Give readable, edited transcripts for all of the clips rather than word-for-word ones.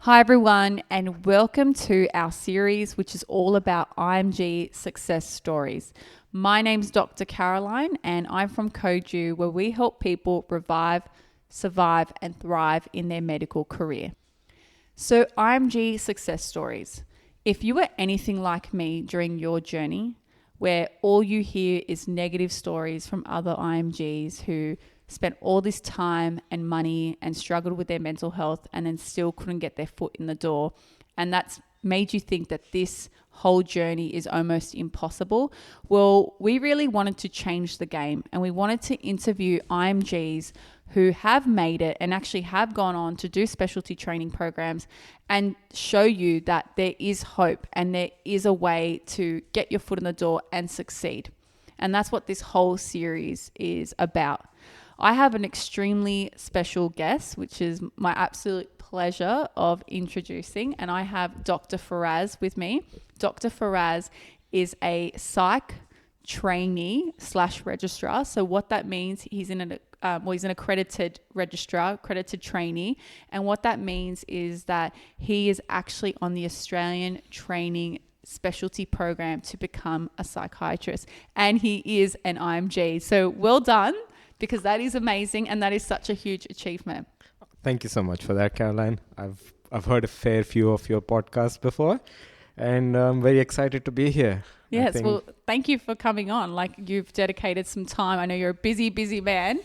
Hi everyone, and welcome to our series, which is all about IMG success stories. My name's Dr. Caroline, and I'm from Koju, where we help people revive, survive, and thrive in their medical career. So, IMG success stories. If you were anything like me during your journey, where all you hear is negative stories from other IMGs who spent all this time and money and struggled with their mental health and then still couldn't get their foot in the door, and that's made you think that this whole journey is almost impossible. Well, we really wanted to change the game, and we wanted to interview IMGs who have made it and actually have gone on to do specialty training programs and show you that there is hope and there is a way to get your foot in the door and succeed. And that's what this whole series is about. I have an extremely special guest, which is my absolute pleasure of introducing, and I have Dr. Faraz with me. Dr. Faraz is a psych trainee / registrar. So what that means, he's an accredited registrar, accredited trainee. And what that means is that he is actually on the Australian training specialty program to become a psychiatrist. And he is an IMG. So well done, because that is amazing and that is such a huge achievement. Thank you so much for that, Caroline. I've heard a fair few of your podcasts before, and I'm very excited to be here. Yes, well, thank you for coming on. Like, you've dedicated some time. I know you're a busy man,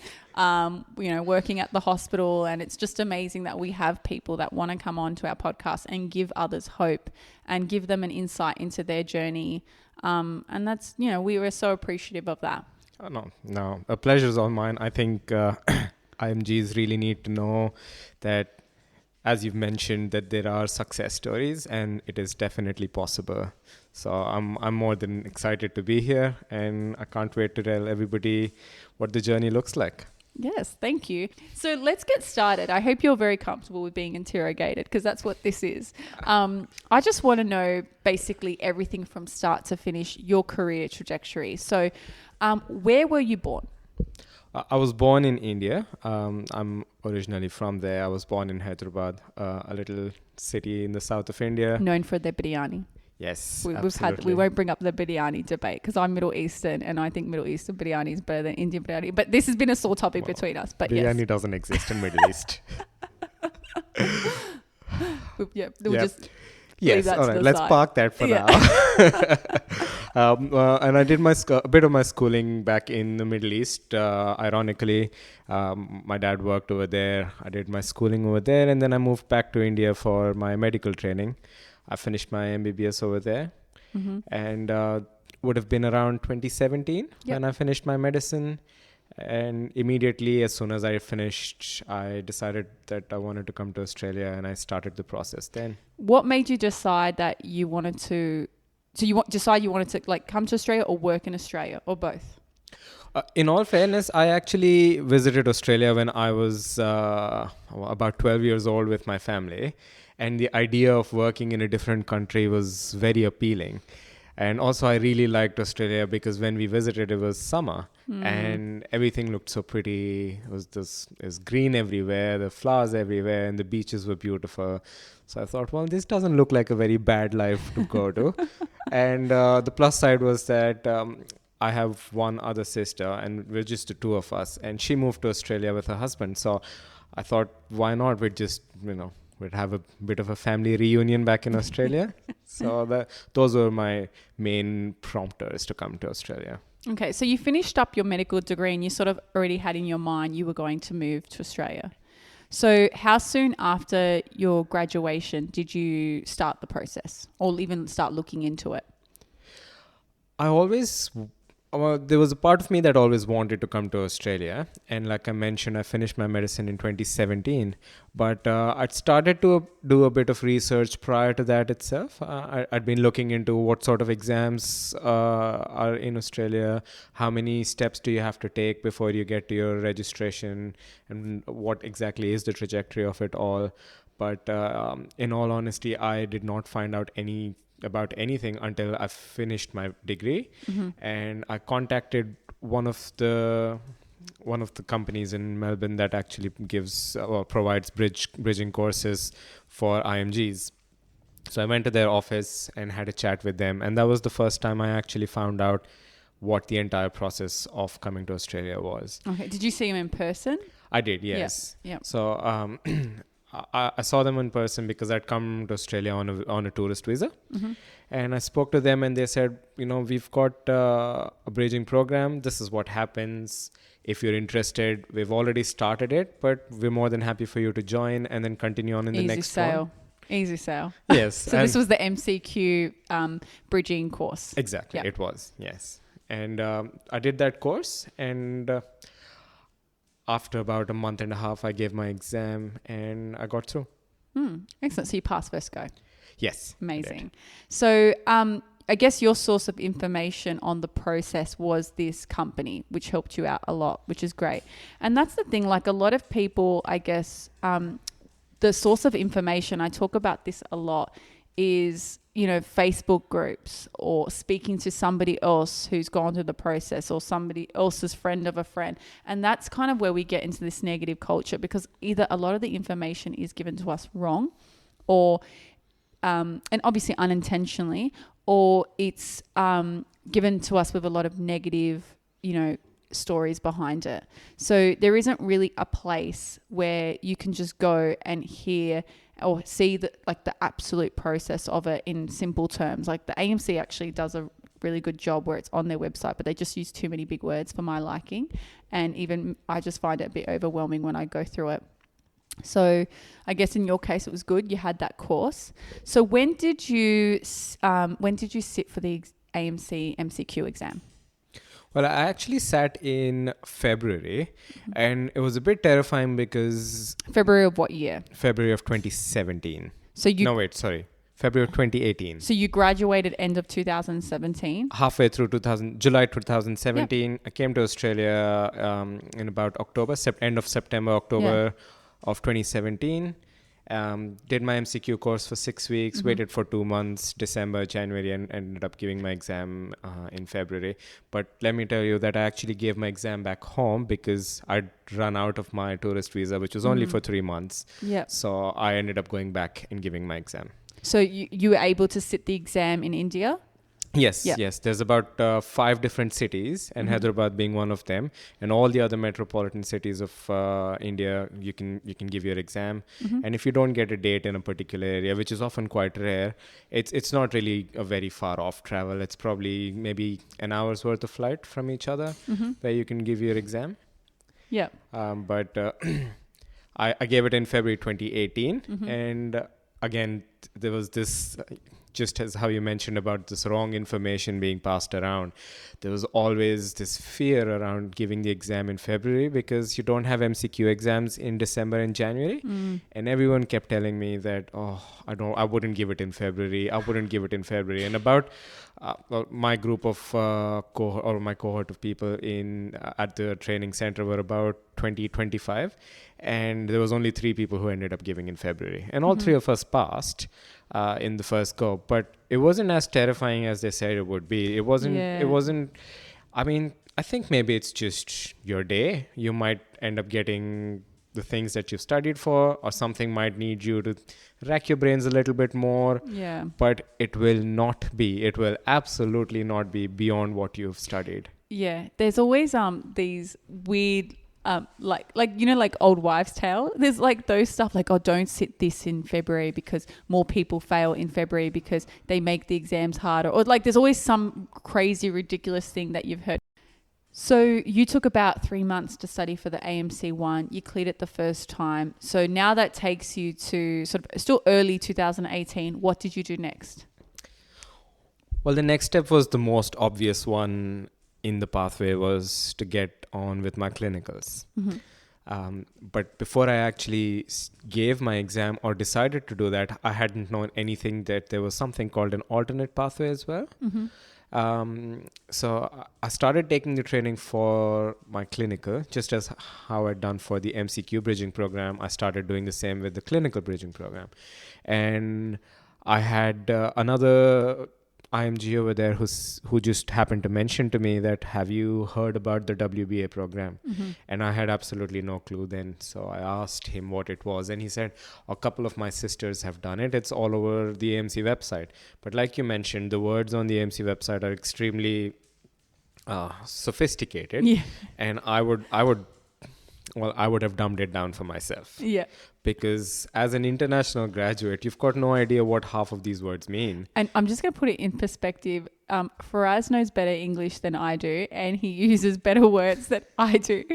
working at the hospital, and it's just amazing that we have people that want to come on to our podcast and give others hope and give them an insight into their journey. And that's, we were so appreciative of that. Oh, no, a pleasure's all mine. I think IMGs really need to know that, as you've mentioned, that there are success stories and it is definitely possible. So I'm more than excited to be here, and I can't wait to tell everybody what the journey looks like. Yes, thank you. So let's get started. I hope you're very comfortable with being interrogated, because that's what this is. I just want to know basically everything from start to finish, your career trajectory. So where were you born? I was born in India. I'm originally from there. I was born in Hyderabad, a little city in the south of India. Known for their biryani. Yes, we won't bring up the biryani debate, because I'm Middle Eastern and I think Middle Eastern biryani is better than Indian biryani. But this has been a sore topic between us. But biryani yes. doesn't exist in Middle East. Yes, all right. Let's park that for now. And I did a bit of my schooling back in the Middle East. Ironically, my dad worked over there. I did my schooling over there, and then I moved back to India for my medical training. I finished my MBBS over there, and would have been around 2017 when I finished my medicine. And immediately, as soon as I finished, I decided that I wanted to come to Australia, and I started the process then. What made you decide that you wanted to? So you wanted to come to Australia or work in Australia, or both? In all fairness, I actually visited Australia when I was about 12 years old with my family. And the idea of working in a different country was very appealing. And also I really liked Australia because when we visited, it was summer and everything looked so pretty. It was green everywhere, the flowers everywhere, and the beaches were beautiful. So I thought, well, this doesn't look like a very bad life to go to. And the plus side was that I have one other sister, and we're just the two of us. And she moved to Australia with her husband. So I thought, why not? We'd have a bit of a family reunion back in Australia. So those were my main prompters to come to Australia. Okay, so you finished up your medical degree and you sort of already had in your mind you were going to move to Australia. So how soon after your graduation did you start the process, or even start looking into it? There was a part of me that always wanted to come to Australia. And like I mentioned, I finished my medicine in 2017. But I'd started to do a bit of research prior to that itself. I'd been looking into what sort of exams are in Australia, how many steps do you have to take before you get to your registration, and what exactly is the trajectory of it all. But in all honesty, I did not find out about anything until I finished my degree. And I contacted one of the one of the companies in Melbourne that actually gives or provides bridging courses for IMGs. So I went to their office and had a chat with them, and that was the first time I actually found out what the entire process of coming to Australia was. Okay. Did you see him in person? I did, yes. Yep. So I saw them in person because I'd come to Australia on a tourist visa. Mm-hmm. And I spoke to them and they said, we've got a bridging program. This is what happens. If you're interested, we've already started it, but we're more than happy for you to join and then continue on in the next one. Easy sale. Yes. So this was the MCQ bridging course. Exactly. Yep. It was, yes. And I did that course, and after about a month and a half, I gave my exam and I got through. Excellent. So you passed first go. Yes. Amazing. So I guess your source of information on the process was this company, which helped you out a lot, which is great. And that's the thing, like a lot of people, I guess, the source of information, I talk about this a lot, is, Facebook groups or speaking to somebody else who's gone through the process or somebody else's friend of a friend. And that's kind of where we get into this negative culture, because either a lot of the information is given to us wrong or, and obviously unintentionally, or it's given to us with a lot of negative, stories behind it. So there isn't really a place where you can just go and hear or see the absolute process of it in simple terms. Like the AMC actually does a really good job where it's on their website, but they just use too many big words for my liking. And even I just find it a bit overwhelming when I go through it. So I guess in your case, it was good. You had that course. So when did you sit for the AMC MCQ exam? Well, I actually sat in February, and it was a bit terrifying because... February of what year? February of 2017. February of 2018. So you graduated end of 2017? Halfway through July 2017. Yep. I came to Australia in about end of September, October of 2017. Did my MCQ course for 6 weeks, waited for 2 months, December, January, and ended up giving my exam in February. But let me tell you that I actually gave my exam back home because I'd run out of my tourist visa, which was only for 3 months. Yeah. So I ended up going back and giving my exam. So you were able to sit the exam in India? Yes, yes. There's about 5 different cities, and Hyderabad being one of them, and all the other metropolitan cities of India. You can give your exam, and if you don't get a date in a particular area, which is often quite rare, it's not really a very far off travel. It's probably maybe an hour's worth of flight from each other, where you can give your exam. Yeah. But I gave it in February 2018, and again there was this. Just as how you mentioned about this wrong information being passed around, there was always this fear around giving the exam in February because you don't have MCQ exams in December and January. And everyone kept telling me that, I wouldn't give it in February. I wouldn't give it in February. And about my group of my cohort of people at the training center were about 20-25, and there was only 3 people who ended up giving in February, and all 3 of us passed in the first go. But it wasn't as terrifying as they said it would be. It wasn't. I mean, I think maybe it's just your day. You might end up getting the things that you've studied for, or something might need you to rack your brains a little bit more. Yeah. But it will absolutely not be beyond what you've studied. Yeah. There's always these weird like old wives' tale. There's like those stuff like, don't sit this in February because more people fail in February because they make the exams harder, or like there's always some crazy ridiculous thing that you've heard. So you took about 3 months to study for the AMC 1. You cleared it the first time. So now that takes you to sort of still early 2018. What did you do next? Well, the next step was the most obvious one in the pathway, was to get on with my clinicals. But before I actually gave my exam or decided to do that, I hadn't known anything that there was something called an alternate pathway as well. So I started taking the training for my clinical, just as how I'd done for the MCQ bridging program. I started doing the same with the clinical bridging program. And I had another IMG over there who just happened to mention to me that, have you heard about the WBA program? And I had absolutely no clue then. So I asked him what it was, and he said a couple of my sisters have done it. It's all over the AMC website. But like you mentioned, the words on the AMC website are extremely sophisticated, and I would have dumbed it down for myself. Yeah. Because as an international graduate, you've got no idea what half of these words mean. And I'm just going to put it in perspective. Faraz knows better English than I do, and he uses better words than I do.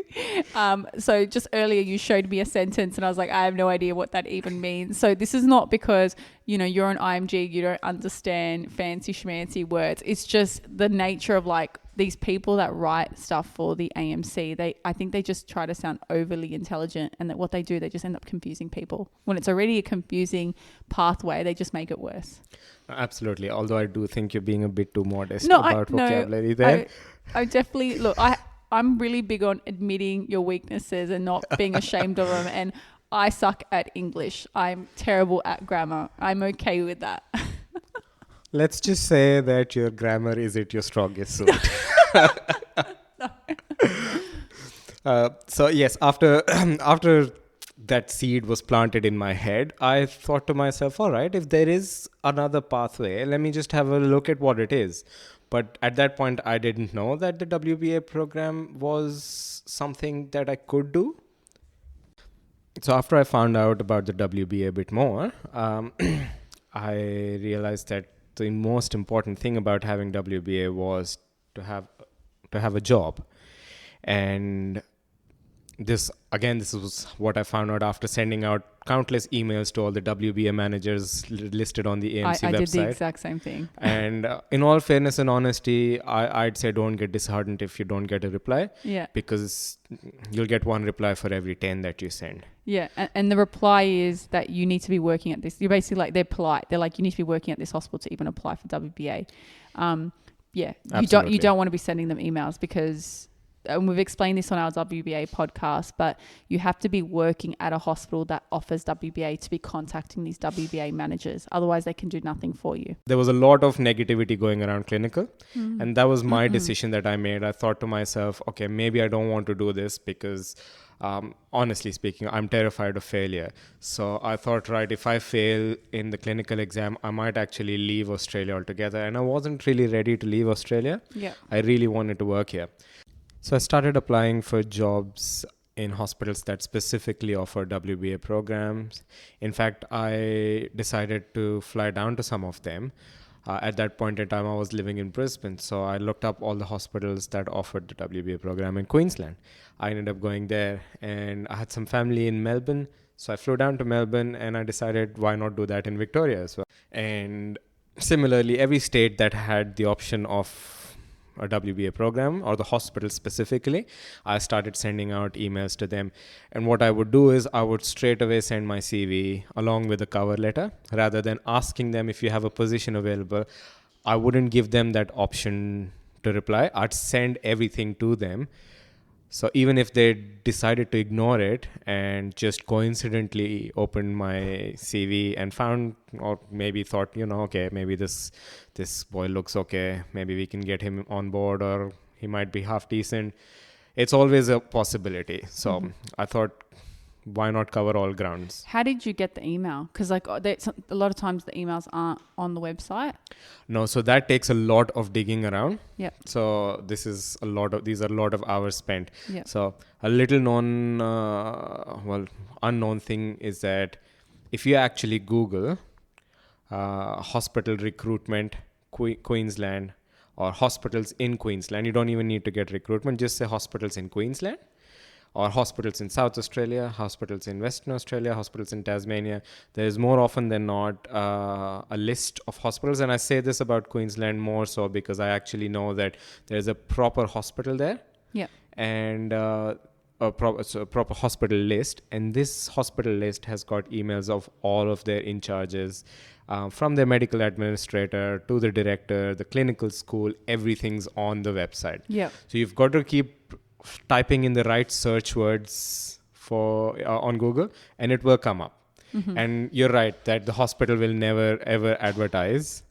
So just earlier you showed me a sentence and I was like, I have no idea what that even means. So this is not because, you're an IMG, you don't understand fancy schmancy words. It's just the nature of like these people that write stuff for the AMC. I think they just try to sound overly intelligent, and that what they do, they just end up confusing people. When it's already a confusing pathway, they just make it worse. Absolutely. Although I do think you're being a bit too modest about vocabulary there. I definitely, look, I'm really big on admitting your weaknesses and not being ashamed of them. And I suck at English. I'm terrible at grammar. I'm okay with that. Let's just say that your grammar isn't your strongest suit. So yes, after that seed was planted in my head, I thought to myself, all right, if there is another pathway, let me just have a look at what it is. But at that point, I didn't know that the WBA program was something that I could do. So after I found out about the WBA a bit more, I realized that the most important thing about having WBA was to have a job. And this was what I found out after sending out countless emails to all the WBA managers listed on the AMC website. I did the exact same thing. And in all fairness and honesty, I'd say don't get disheartened if you don't get a reply. Yeah. Because you'll get one reply for every 10 that you send. Yeah. And the reply is that you need to be working at this. You're basically like, they're polite. They're like, you need to be working at this hospital to even apply for WBA. Yeah. You don't want to be sending them emails because... And we've explained this on our WBA podcast, but you have to be working at a hospital that offers WBA to be contacting these WBA managers. Otherwise, they can do nothing for you. There was a lot of negativity going around clinical, and that was my decision that I made. I thought to myself, okay, maybe I don't want to do this because, honestly speaking, I'm terrified of failure. So I thought, right, if I fail in the clinical exam, I might actually leave Australia altogether. And I wasn't really ready to leave Australia. Yeah. I really wanted to work here. So I started applying for jobs in hospitals that specifically offer WBA programs. In fact, I decided to fly down to some of them. At that point in time, I was living in Brisbane. So I looked up all the hospitals that offered the WBA program in Queensland. I ended up going there, and I had some family in Melbourne. So I flew down to Melbourne, and I decided why not do that in Victoria as well. And similarly, every state that had the option of a WBA program, or the hospital specifically, I started sending out emails to them. And what I would do is I would straight away send my CV along with a cover letter. Rather than asking them if you have a position available, I wouldn't give them that option to reply. I'd send everything to them. So even if they decided to ignore it and just coincidentally opened my CV and found, or maybe thought, okay, maybe this boy looks okay, maybe we can get him on board, or he might be half decent. It's always a possibility. So I thought, why not cover all grounds? How did you get the email? Because a lot of times the emails aren't on the website. No, so that takes a lot of digging around. Yeah. So these are a lot of hours spent. Yeah. So a little unknown thing is that if you actually Google hospital recruitment Queensland or hospitals in Queensland, you don't even need to get recruitment. Just say hospitals in Queensland, or hospitals in South Australia, hospitals in Western Australia, hospitals in Tasmania. There is more often than not a list of hospitals. And I say this about Queensland more so because I actually know that there's a proper hospital there. Yeah. And a proper hospital list. And this hospital list has got emails of all of their in charges, from their medical administrator to the director, the clinical school, everything's on the website. Yeah. So you've got to keep typing in the right search words for on Google, and it will come up. And you're right that the hospital will never ever advertise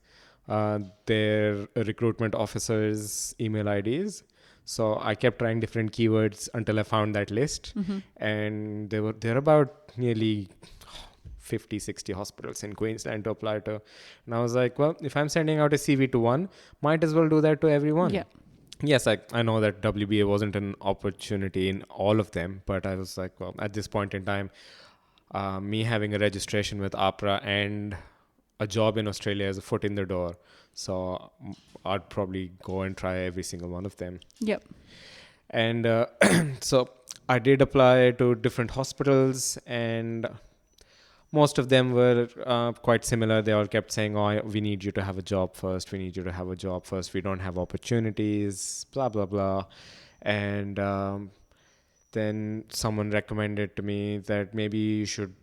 their recruitment officers' email IDs. So I kept trying different keywords until I found that list. And there are about nearly 50, 60 hospitals in Queensland to apply to. And I was like, well, if I'm sending out a CV to one, might as well do that to everyone. Yeah. Yes, I know that WBA wasn't an opportunity in all of them, but I was like, well, at this point in time, me having a registration with APRA and a job in Australia is a foot in the door. So I'd probably go and try every single one of them. Yep. And so I did apply to different hospitals, and most of them were quite similar. They all kept saying, oh, we need you to have a job first. We need you to have a job first. We don't have opportunities, blah, blah, blah. And then someone recommended to me that maybe you should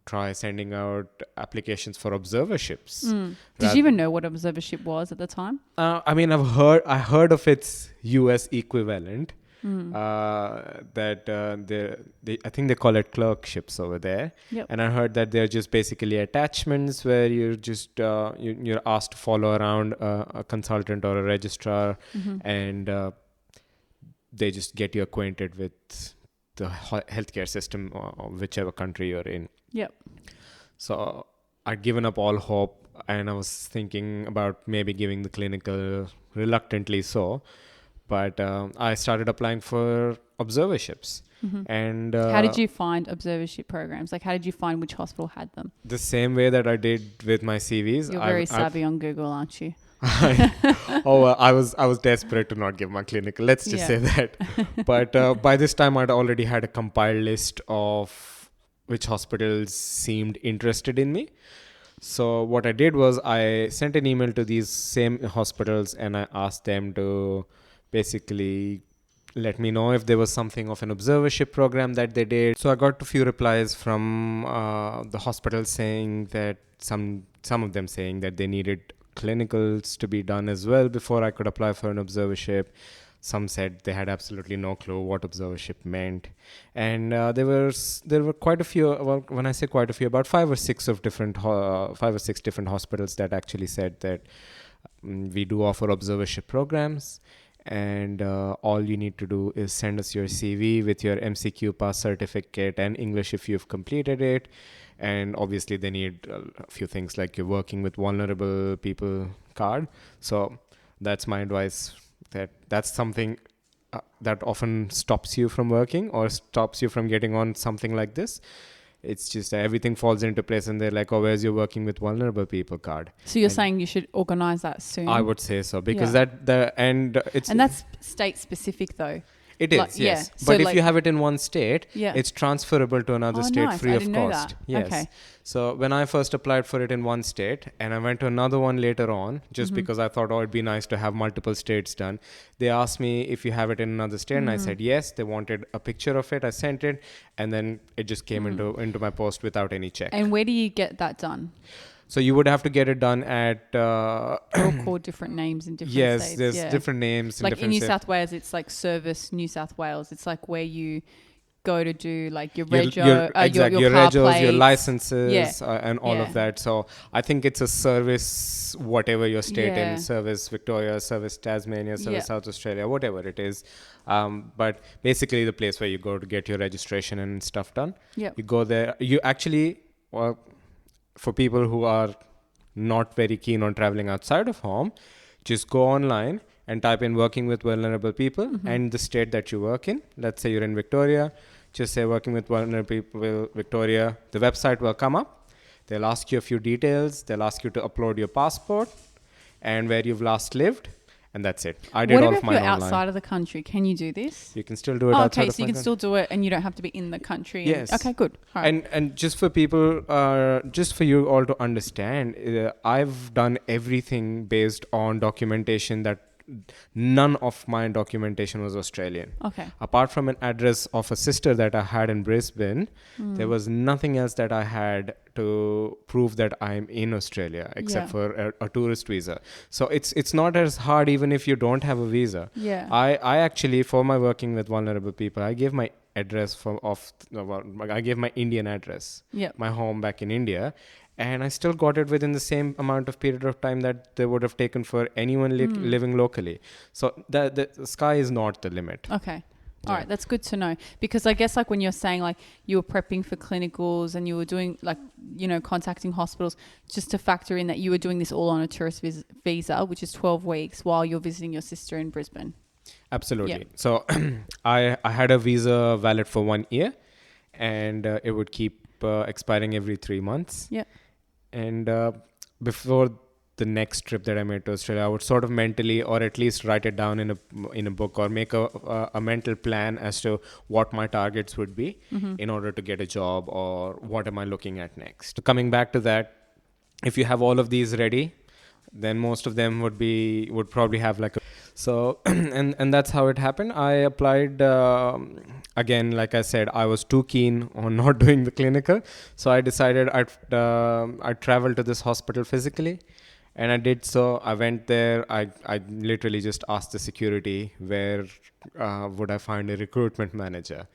try sending out applications for observerships. Did you even know what observership was at the time? I mean, I heard of its US equivalent. That I think they call it clerkships over there. Yep. And I heard that they're just basically attachments where you're just you're asked to follow around a consultant or a registrar, and they just get you acquainted with the healthcare system or whichever country you're in. Yep. So I'd given up all hope, and I was thinking about maybe giving the clinical, reluctantly so. But I started applying for observerships. And how did you find observership programs? Like, how did you find which hospital had them? The same way that I did with my CVs. You're very savvy on Google, aren't you? I was desperate to not give my clinical. Let's just say that. But by this time, I'd already had a compiled list of which hospitals seemed interested in me. So what I did was I sent an email to these same hospitals, and I asked them to basically let me know if there was something of an observership program that they did. So I got a few replies from the hospitals saying that some of them saying that they needed clinicals to be done as well before I could apply for an observership. Some said they had absolutely no clue what observership meant. And there were quite a few, well, when I say quite a few, about 5 or 6 different hospitals that actually said that we do offer observership programs. And all you need to do is send us your CV with your MCQ pass certificate and English if you've completed it. And obviously they need a few things like your working with vulnerable people card. So that's my advice, that's something that often stops you from working or stops you from getting on something like this. It's just everything falls into place, and they're like, oh, where's your working with vulnerable people card? So you're saying you should organize that soon? I would say so, because and that's state specific though. It is, yes. Yeah. But if you have it in one state, it's transferable to another state free of cost. Yes. Okay. So when I first applied for it in one state, and I went to another one later on, just because I thought, it'd be nice to have multiple states done. They asked me if you have it in another state, and I said yes. They wanted a picture of it. I sent it, and then it just came into my post without any check. And where do you get that done? So you would have to get it done at... all called different names in different states. Yes, there's different names. Like in New South Wales, it's like Service New South Wales. It's like where you go to do like your rego, your car regos, plates, your licenses, and all of that. So I think it's a service, whatever your state in, Service Victoria, Service Tasmania, Service South Australia, whatever it is. But basically the place where you go to get your registration and stuff done. You go there. You actually... for people who are not very keen on traveling outside of home, just go online and type in working with vulnerable people and the state that you work in. Let's say you're in Victoria. Just say working with vulnerable people, Victoria. The website will come up. They'll ask you a few details. They'll ask you to upload your passport and where you've last lived. And that's it. I did all of mine online. What if you're outside of the country? Can you do this? You can still do it outside of the country. Okay, so you can still do it and you don't have to be in the country. Yes. Okay, good. All right. And just for people, just for you all to understand, I've done everything based on documentation that none of my documentation was Australian. Okay. Apart from an address of a sister that I had in Brisbane, there was nothing else that I had to prove that I'm in Australia except for a tourist visa. So it's not as hard even if you don't have a visa. Yeah. I actually, for my working with vulnerable people, I gave my address I gave my Indian address, my home back in India. And I still got it within the same amount of period of time that they would have taken for anyone living locally. So the sky is not the limit. Okay. All right, that's good to know, because I guess like when you're saying like you were prepping for clinicals and you were doing like, you know, contacting hospitals, just to factor in that you were doing this all on a tourist visa, which is 12 weeks while you're visiting your sister in Brisbane. Absolutely. Yep. So I had a visa valid for 1 year, and it would keep expiring every 3 months. Yeah. And before the next trip that I made to Australia, I would sort of mentally, or at least write it down in a book, or make a mental plan as to what my targets would be in order to get a job, or what am I looking at next. Coming back to that, if you have all of these ready, then most of them would probably have like a so and that's how it happened. I applied again. Like I said, I was too keen on not doing the clinical, so I decided I'd travel to this hospital physically. And I did so. I went there. I literally just asked the security where would I find a recruitment manager.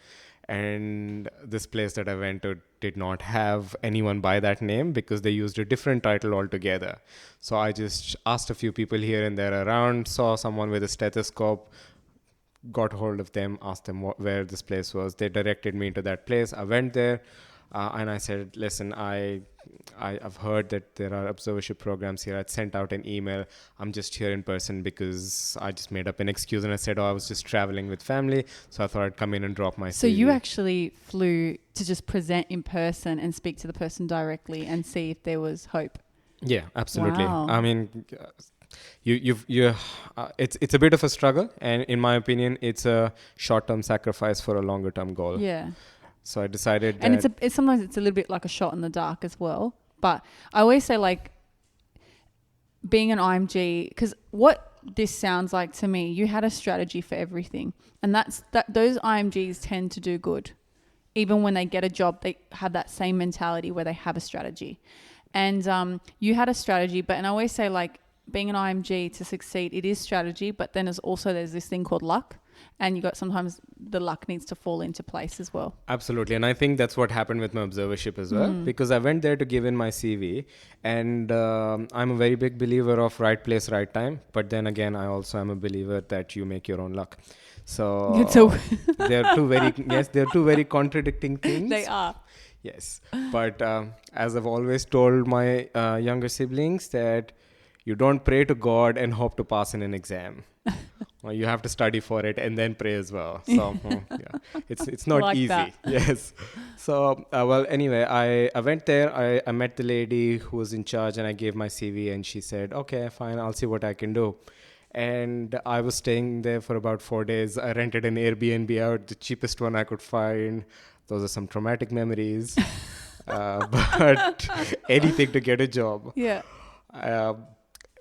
And this place that I went to did not have anyone by that name, because they used a different title altogether. So I just asked a few people here and there around, saw someone with a stethoscope, got hold of them, asked them where this place was. They directed me to that place. I went there. And I said, listen, I've heard that there are observership programs here. I'd sent out an email. I'm just here in person because I just made up an excuse. And I said, I was just traveling with family, so I thought I'd come in and drop my CV. So you actually flew to just present in person and speak to the person directly and see if there was hope. Yeah, absolutely. Wow. I mean, it's a bit of a struggle. And in my opinion, it's a short-term sacrifice for a longer-term goal. Yeah. So I decided that... And it's sometimes it's a little bit like a shot in the dark as well. But I always say, like, being an IMG, because what this sounds like to me, you had a strategy for everything. And those IMGs tend to do good. Even when they get a job, they have that same mentality where they have a strategy. And you had a strategy, and I always say, like, being an IMG to succeed, it is strategy, but then there's this thing called luck. And sometimes the luck needs to fall into place as well. Absolutely. And I think that's what happened with my observership as well, because I went there to give in my CV, and I'm a very big believer of right place, right time. But then again, I also am a believer that you make your own luck. So they're two very contradicting things. They are. Yes. But as I've always told my younger siblings, that you don't pray to God and hope to pass in an exam. Well, you have to study for it and then pray as well. So yeah, it's not like easy. That. Yes. So well, anyway, I went there. I met the lady who was in charge, and I gave my CV, and she said, "Okay, fine, I'll see what I can do." And I was staying there for about 4 days. I rented an Airbnb out, the cheapest one I could find. Those are some traumatic memories, but anything to get a job. Yeah.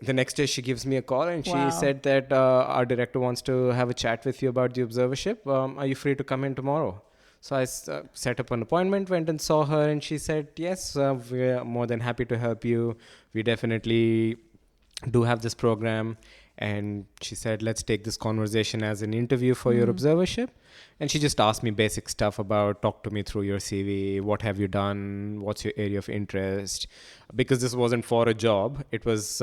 The next day she gives me a call, and she Wow. said that our director wants to have a chat with you about the observership. Are you free to come in tomorrow? So I set up an appointment, went and saw her, and she said, yes, we're more than happy to help you. We definitely do have this program. And she said, let's take this conversation as an interview for your observership. And she just asked me basic stuff about, talk to me through your CV. What have you done? What's your area of interest? Because this wasn't for a job. It was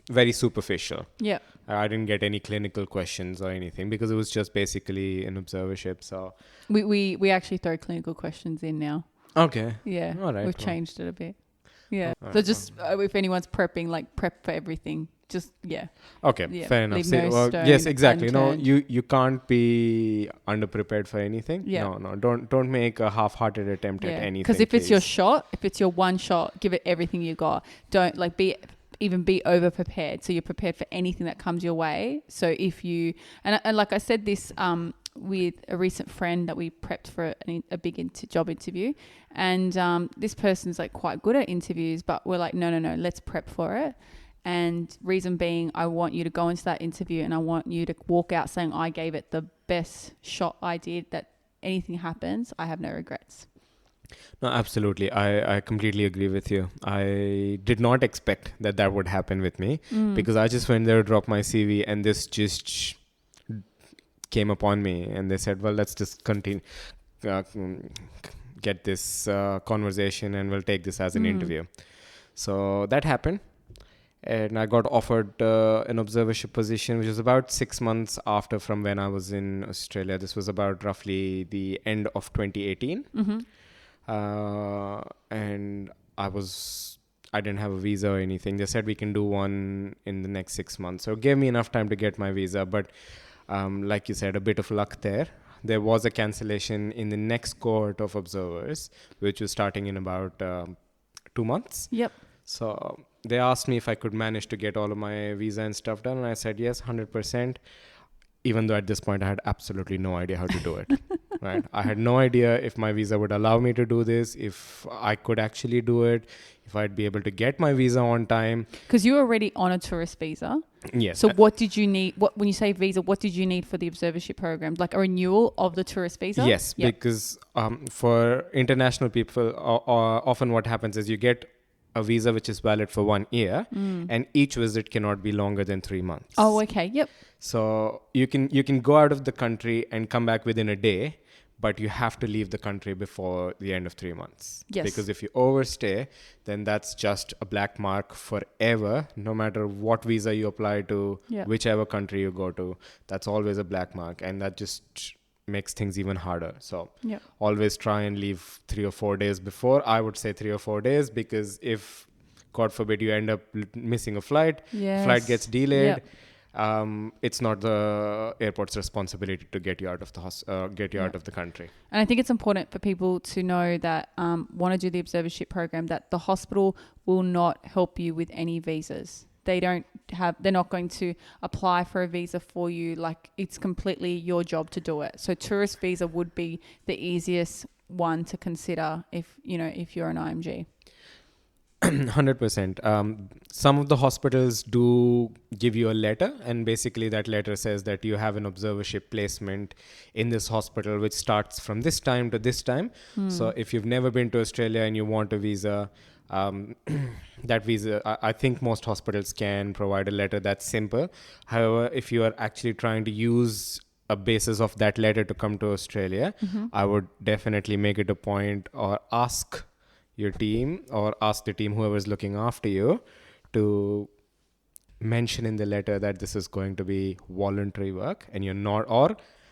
very superficial. Yeah. I didn't get any clinical questions or anything, because it was just basically an observership. So We actually throw clinical questions in now. okay. Yeah. All right. We've changed it a bit. Yeah. All So right. just if anyone's prepping, like prep for everything. Just, yeah. Okay, Yeah, fair enough. leave no Well, stone yes, exactly. unturned. You can't be underprepared for anything. Yeah. No, don't make a half-hearted attempt at anything. Because if it's your please. shot, if it's your one shot, give it everything you got. Don't be over prepared. So you're prepared for anything that comes your way. So if you, and like I said this with a recent friend that we prepped for a big job interview, and this person's like quite good at interviews, but we're like, no, let's prep for it. And reason being, I want you to go into that interview and I want you to walk out saying, I gave it the best shot I did, that anything happens, I have no regrets. No, absolutely. I completely agree with you. I did not expect that would happen with me, because I just went there to drop my CV, and this just came upon me, and they said, well, let's just continue. get this conversation and we'll take this as an interview. So that happened. And I got offered an observership position, which was about 6 months after from when I was in Australia. This was about roughly the end of 2018. And I didn't have a visa or anything. They said we can do one in the next 6 months. So it gave me enough time to get my visa. But like you said, a bit of luck there. There was a cancellation in the next cohort of observers, which was starting in about 2 months. Yep. So they asked me if I could manage to get all of my visa and stuff done. And I said, yes, 100%. Even though at this point I had absolutely no idea how to do it. Right? I had no idea if my visa would allow me to do this, if I could actually do it, if I'd be able to get my visa on time. Because you were already on a tourist visa. Yes. So what did you need? When you say visa, what did you need for the observership program? Like a renewal of the tourist visa? Yes, because for international people, often what happens is you get a visa which is valid for 1 year, and each visit cannot be longer than 3 months. Oh, okay. Yep. So you can go out of the country and come back within a day, but you have to leave the country before the end of 3 months. Yes. Because if you overstay, then that's just a black mark forever. No matter what visa you apply to, whichever country you go to, that's always a black mark, and that just makes things even harder. So always try and leave 3 or 4 days before. I would say 3 or 4 days, because if, God forbid, you end up missing a flight, flight gets delayed, it's not the airport's responsibility to get you out of the out of the country. And I think it's important for people to know that want to do the observership program, that the hospital will not help you with any visas. They're not going to apply for a visa for you. Like, it's completely your job to do it. So tourist visa would be the easiest one to consider if you're an IMG. 100%. Some of the hospitals do give you a letter, and basically that letter says that you have an observership placement in this hospital, which starts from this time to this time. So if you've never been to Australia and you want a visa, that visa, I think most hospitals can provide a letter that's simple. However, if you are actually trying to use a basis of that letter to come to Australia, I would definitely make it a point, or ask your team, or ask the team, whoever is looking after you, to mention in the letter that this is going to be voluntary work, and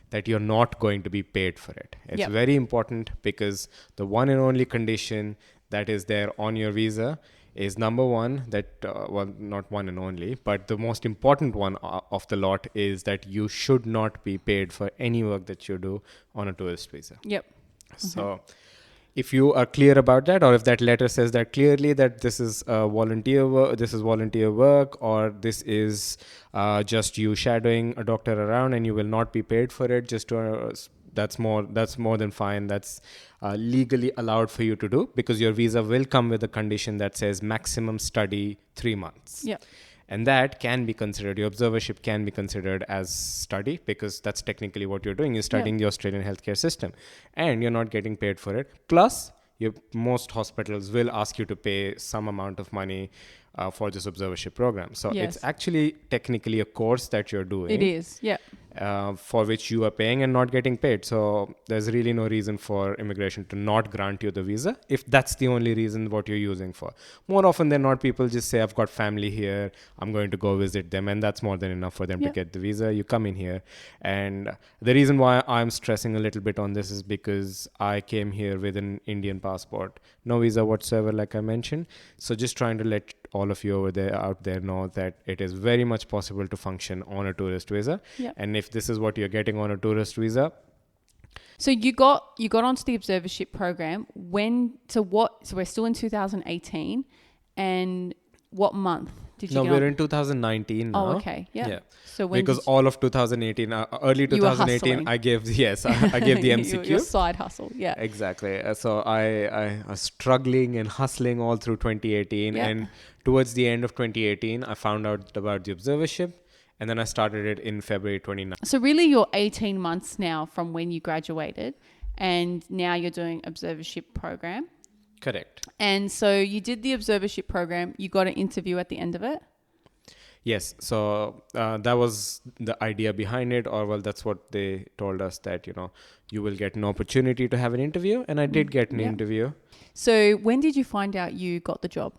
that you're not going to be paid for it. It's very important, because the one and only condition that is there on your visa is, number one, that, not one and only, but the most important one of the lot is that you should not be paid for any work that you do on a tourist visa. Yep. So if you are clear about that, or if that letter says that clearly, that this is volunteer work, or this is just you shadowing a doctor around and you will not be paid for it, that's more than fine. That's legally allowed for you to do, because your visa will come with a condition that says maximum study 3 months. Yeah. And that can be considered, your observership can be considered as study, because that's technically what you're doing. You're studying the Australian healthcare system, and you're not getting paid for it. Plus, most hospitals will ask you to pay some amount of money for this observership program. So it's actually technically a course that you're doing. It is, for which you are paying and not getting paid. So there's really no reason for immigration to not grant you the visa, if that's the only reason what you're using for. More often than not, people just say, I've got family here, I'm going to go visit them, and that's more than enough for them to get the visa. You come in here. And the reason why I'm stressing a little bit on this is because I came here with an Indian passport, no visa whatsoever, like I mentioned. So just trying to let all of you out there know that it is very much possible to function on a tourist visa. And if this is what you're getting on a tourist visa. So you got onto the observership program so we're still in 2018, and what month did you get on? No, we're in 2019 now. Oh, okay. Yeah. So because all of 2018, early 2018, I gave the MCQ. Your side hustle, yeah. Exactly. So I was struggling and hustling all through 2018. And towards the end of 2018, I found out about the observership. And then I started it in February 2019. So really you're 18 months now from when you graduated, and now you're doing observership program. Correct. And so you did the observership program. You got an interview at the end of it? Yes. So that was the idea behind it, or well, that's what they told us, that, you will get an opportunity to have an interview. And I did get an Yeah. interview. So when did you find out you got the job?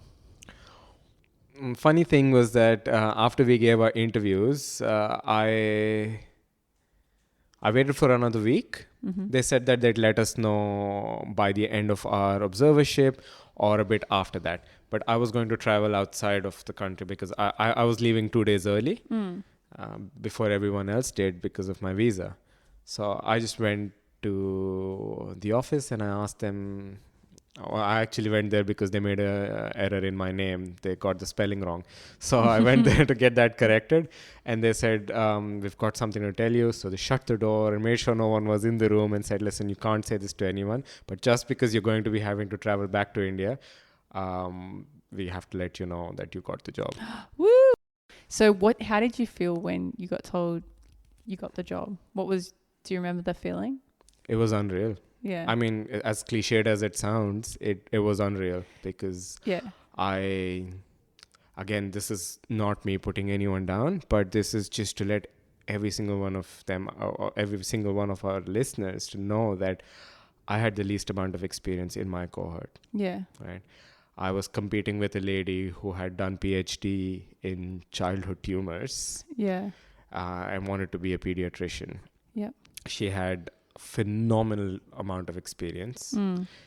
Funny thing was that after we gave our interviews, I waited for another week. Mm-hmm. They said that they'd let us know by the end of our observership or a bit after that. But I was going to travel outside of the country because I was leaving 2 days early before everyone else did because of my visa. So I just went to the office and I asked them. I actually went there because they made a error in my name. They got the spelling wrong. So I went there to get that corrected. And they said, we've got something to tell you. So they shut the door and made sure no one was in the room and said, listen, you can't say this to anyone. But just because you're going to be having to travel back to India, we have to let you know that you got the job. Woo! So how did you feel when you got told you got the job? Do you remember the feeling? It was unreal. Yeah. I mean, as cliched as it sounds, it was unreal because again, this is not me putting anyone down, but this is just to let every single one of them, or every single one of our listeners to know that I had the least amount of experience in my cohort. Yeah. Right. I was competing with a lady who had done PhD in childhood tumors. Yeah. And wanted to be a pediatrician. Yeah. She had phenomenal amount of experience.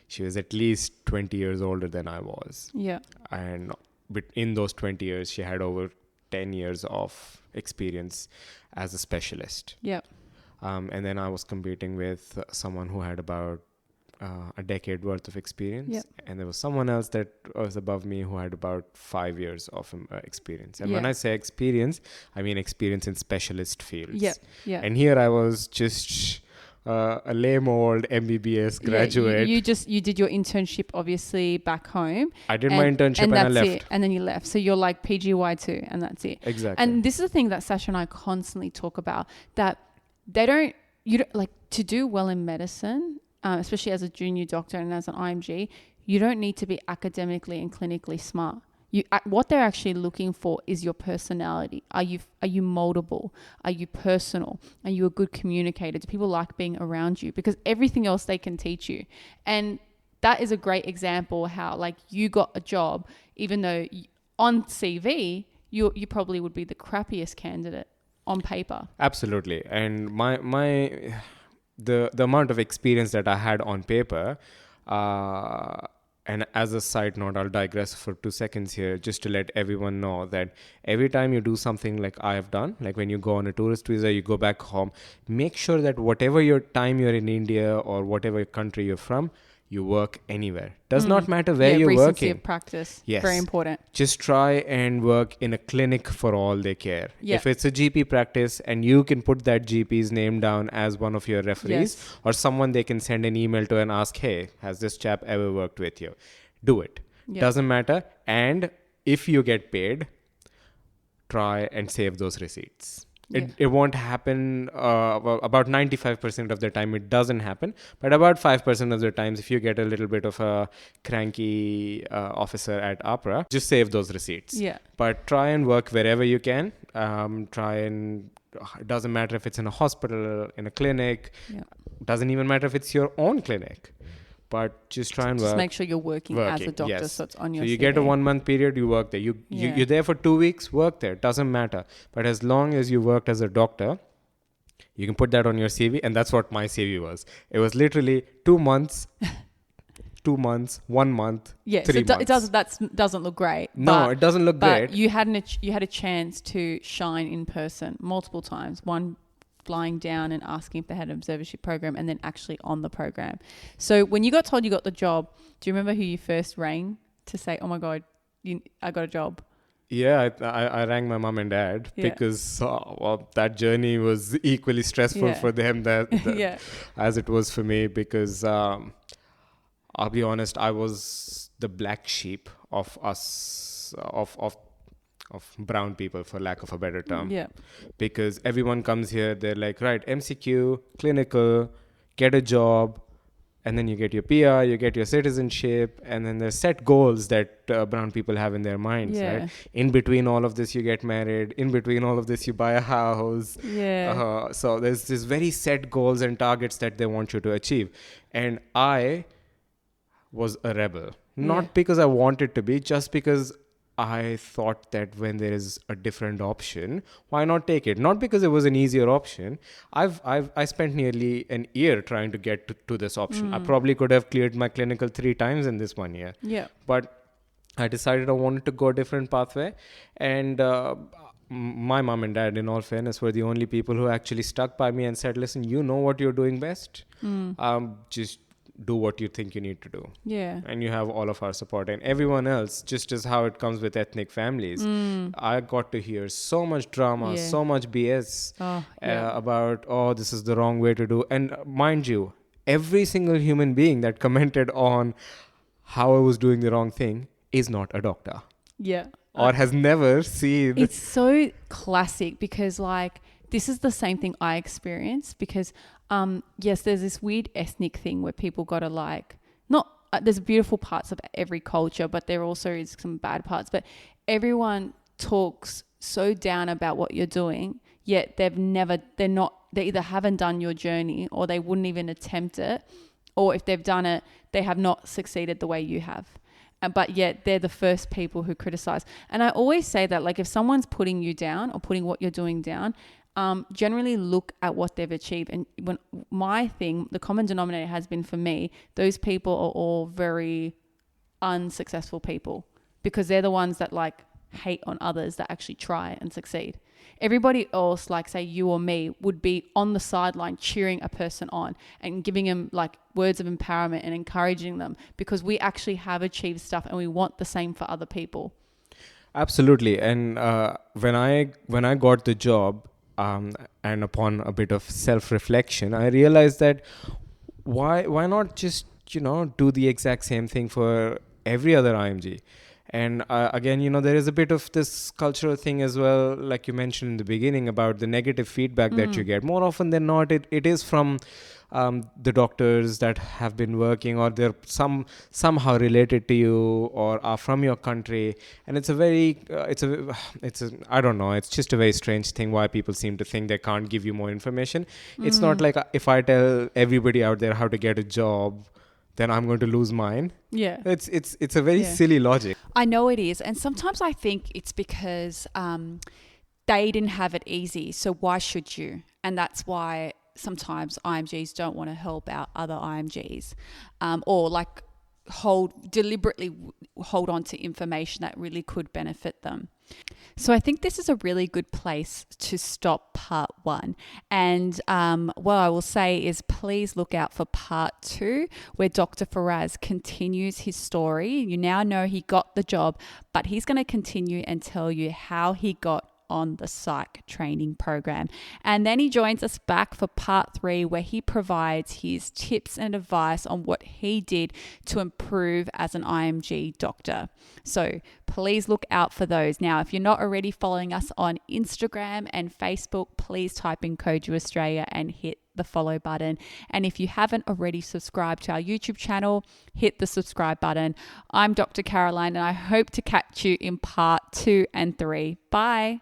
She was at least 20 years older than I was. Yeah. And in those 20 years, she had over 10 years of experience as a specialist. Yeah. And then I was competing with someone who had about a decade worth of experience. Yep. And there was someone else that was above me who had about 5 years of experience. And when I say experience, I mean experience in specialist fields. Yeah. Yeah. And here I was just a lame old MBBS graduate. You did your internship obviously back home. I did my internship and I left. It. And then you left. So you're like PGY2 and that's it. Exactly. And this is the thing that Sasha and I constantly talk about, that you don't like to do well in medicine, especially as a junior doctor and as an IMG, you don't need to be academically and clinically smart. What they're actually looking for is your personality. Are you moldable? Are you personal? Are you a good communicator? Do people like being around you? Because everything else they can teach you. And that is a great example how like you got a job, even though on CV, you probably would be the crappiest candidate on paper. Absolutely. And the amount of experience that I had on paper, and as a side note, I'll digress for 2 seconds here just to let everyone know that every time you do something like I have done, like when you go on a tourist visa, you go back home, make sure that whatever your time you're in India or whatever country you're from, you work anywhere. Does not matter where you're working. Recency of practice. Yes. Very important. Just try and work in a clinic for all they care. Yep. If it's a GP practice and you can put that GP's name down as one of your referees or someone they can send an email to and ask, hey, has this chap ever worked with you? Do it. Yep. Doesn't matter. And if you get paid, try and save those receipts. It won't happen. About 95% of the time it doesn't happen, but about 5% of the times, if you get a little bit of a cranky officer at APRA, just save those receipts. Yeah. But try and work wherever you can. It doesn't matter if it's in a hospital, in a clinic. Yeah. Doesn't even matter if it's your own clinic. But just try and work. Just make sure you're working as a doctor, so it's on your So you CV. get a 1 month period, you work there. You're there for 2 weeks, work there. Doesn't matter. But as long as you worked as a doctor, you can put that on your CV. And that's what my CV was. It was literally 2 months, 2 months, 1 month, 3 months. That doesn't look great. No, it doesn't look great. But you had a chance to shine in person multiple times. One, flying down and asking if they had an observership program, and then actually on the program. So when you got told you got the job, do you remember who you first rang to say, oh my God, I got a job? Yeah, I rang my mom and dad because that journey was equally stressful for them as it was for me, because I'll be honest, I was the black sheep of us, of brown people, for lack of a better term. Yeah. Because everyone comes here, they're like, right, MCQ, clinical, get a job, and then you get your PR, you get your citizenship, and then there's set goals that brown people have in their minds, right? In between all of this, you get married. In between all of this, you buy a house. So there's this very set goals and targets that they want you to achieve. And I was a rebel. Not because I wanted to be, just because I thought that when there is a different option, why not take it? Not because it was an easier option. I spent nearly an year trying to get to this option. I probably could have cleared my clinical 3 times in this 1 year. But I decided I wanted to go a different pathway. And my mom and dad, in all fairness, were the only people who actually stuck by me and said, listen, you know what you're doing best. Just do what you think you need to do. And you have all of our support. And everyone else, just as how it comes with ethnic families, I got to hear so much drama, so much BS about, this is the wrong way to do. And mind you, every single human being that commented on how I was doing the wrong thing is not a doctor. Or has never seen. It's so classic because like, this is the same thing I experienced because, yes, there's this weird ethnic thing where people got to like, there's beautiful parts of every culture, but there also is some bad parts. But everyone talks so down about what you're doing, yet they either haven't done your journey or they wouldn't even attempt it. Or if they've done it, they have not succeeded the way you have. But yet they're the first people who criticize. And I always say that, like, if someone's putting you down or putting what you're doing down, generally look at what they've achieved. And when the common denominator has been for me, those people are all very unsuccessful people because they're the ones that like hate on others that actually try and succeed. Everybody else, like say you or me, would be on the sideline cheering a person on and giving them like words of empowerment and encouraging them because we actually have achieved stuff and we want the same for other people. Absolutely. And when I got the job, and upon a bit of self-reflection, I realized that why not just do the exact same thing for every other IMG. And again, there is a bit of this cultural thing as well, like you mentioned in the beginning about the negative feedback that you get. More often than not, it is from the doctors that have been working, or they're somehow related to you or are from your country. And it's a very, I don't know, it's just a very strange thing why people seem to think they can't give you more information. It's not like if I tell everybody out there how to get a job, then I'm going to lose mine. It's a very silly logic. I know it is. And sometimes I think it's because they didn't have it easy. So why should you? And that's why sometimes IMGs don't want to help out other IMGs or like deliberately hold on to information that really could benefit them. So I think this is a really good place to stop part 1. And what I will say is please look out for part 2, where Dr. Faraz continues his story. You now know he got the job, but he's going to continue and tell you how he got on the psych training program. And then he joins us back for part 3, where he provides his tips and advice on what he did to improve as an IMG doctor. So please look out for those. Now, if you're not already following us on Instagram and Facebook, please type in Koju Australia and hit the follow button. And if you haven't already subscribed to our YouTube channel, hit the subscribe button. I'm Dr. Caroline, and I hope to catch you in part 2 and 3. Bye.